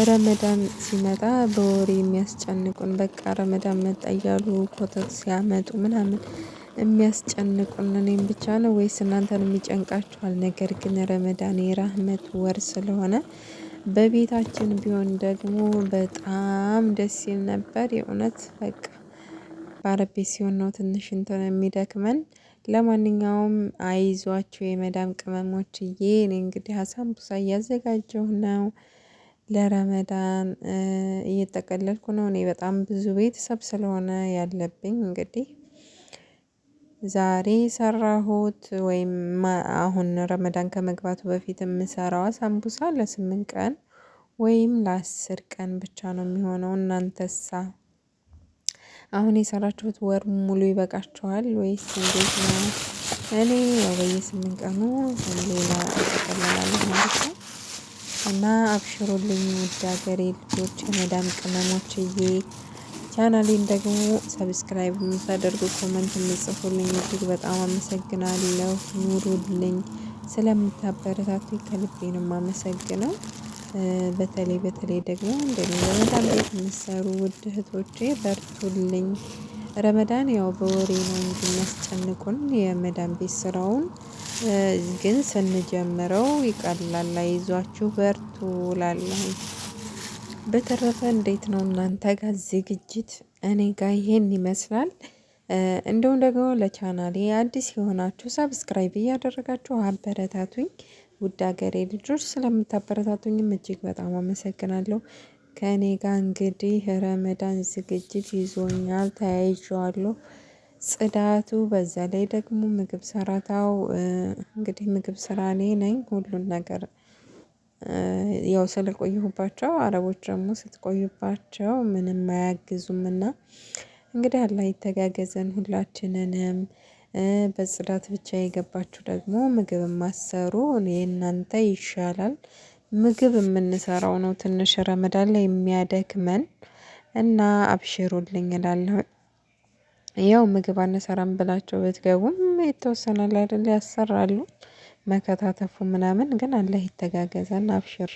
ረመዳን ሲመጣ በወሬ የሚያስጨንቁን በቃ ረመዳን መጣ እያሉ ኮተት ሲያመጡ ምናምን የሚያስጨንቁን እኔም ብቻ ነው ወይስ እናንተንም ይጨንቃችኋል? ነገር ግን ረመዳን የራህመት ወር ስለሆነ በቤታችን ቢሆን ደግሞ በጣም ደስ ይል ነበር። የእውነት በቃ በአረብ ቤት ሲሆን ነው ትንሽ እንትን የሚደክመን። ለማንኛውም አይዟችሁ የመዳም ቅመሞችዬ፣ እኔ እንግዲህ አሳምቡሳ እያዘጋጀሁ ነው። ለረመዳን እየጠቀለልኩ ነው። እኔ በጣም ብዙ ቤተሰብ ስለሆነ ያለብኝ እንግዲህ ዛሬ ሰራሁት ወይም አሁን ረመዳን ከመግባቱ በፊት የምሰራው አሳምቡሳ ለ8 ቀን ወይም ለ10 ቀን ብቻ ነው የሚሆነው። እናንተሳ አሁን የሰራችሁት ወር ሙሉ ይበቃችኋል ወይስ እንዴት ነው? እኔ ያው በየ8 ቀኑ ሌላ እጠቀልላለሁ ማለት ነው። እና አብሽሩልኝ ውድ ሀገሬ ልጆች የመዳም ቅመሞችዬ፣ ቻናሌን ደግሞ ሰብስክራይብ የምታደርጉ ኮመንት የምጽፉልኝ እጅግ በጣም አመሰግናለሁ። ኑሩልኝ። ስለምታበረታቱኝ ከልቤ ነው የማመሰግነው። በተለይ ደግሞ እንደኔ ረመዳን ቤት የምትሰሩ ውድ እህቶቼ በርቱልኝ። ረመዳን ያው በወሬ ነው እንጂ የሚያስጨንቁን የመዳን ቤት ስራውን ግን ስንጀምረው ይቀላል። አይዟችሁ በርቱ እላለሁ። በተረፈ እንዴት ነው እናንተ ጋር ዝግጅት? እኔ ጋር ይሄን ይመስላል። እንደውም ደግሞ ለቻናሌ አዲስ የሆናችሁ ሰብስክራይብ እያደረጋችሁ አበረታቱኝ። ውድ ሀገሬ ልጆች ስለምታበረታቱኝም እጅግ በጣም አመሰግናለሁ። ከእኔ ጋር እንግዲህ ረመዳን ዝግጅት ይዞኛል፣ ተያይዤዋለሁ። ጽዳቱ፣ በዛ ላይ ደግሞ ምግብ ሰራታው እንግዲህ ምግብ ስራ እኔ ነኝ ሁሉን ነገር ያው ስለቆየሁባቸው አረቦች ደግሞ ስትቆዩባቸው ምንም አያግዙምና እንግዲህ አላህ ይተጋገዘን ሁላችንንም። በጽዳት ብቻ የገባችሁ ደግሞ ምግብ ማሰሩ እኔ እናንተ ይሻላል። ምግብ የምንሰራው ነው ትንሽ ረመዳን ላይ የሚያደክመን እና አብሽሩልኝ እላለሁ። ያው ምግብ አንሰራም ብላችሁ ብትገቡም የተወሰነ ላይ አይደል ያሰራሉ። መከታተፉ ምናምን ግን አላህ ይተጋገዘን። አብሽር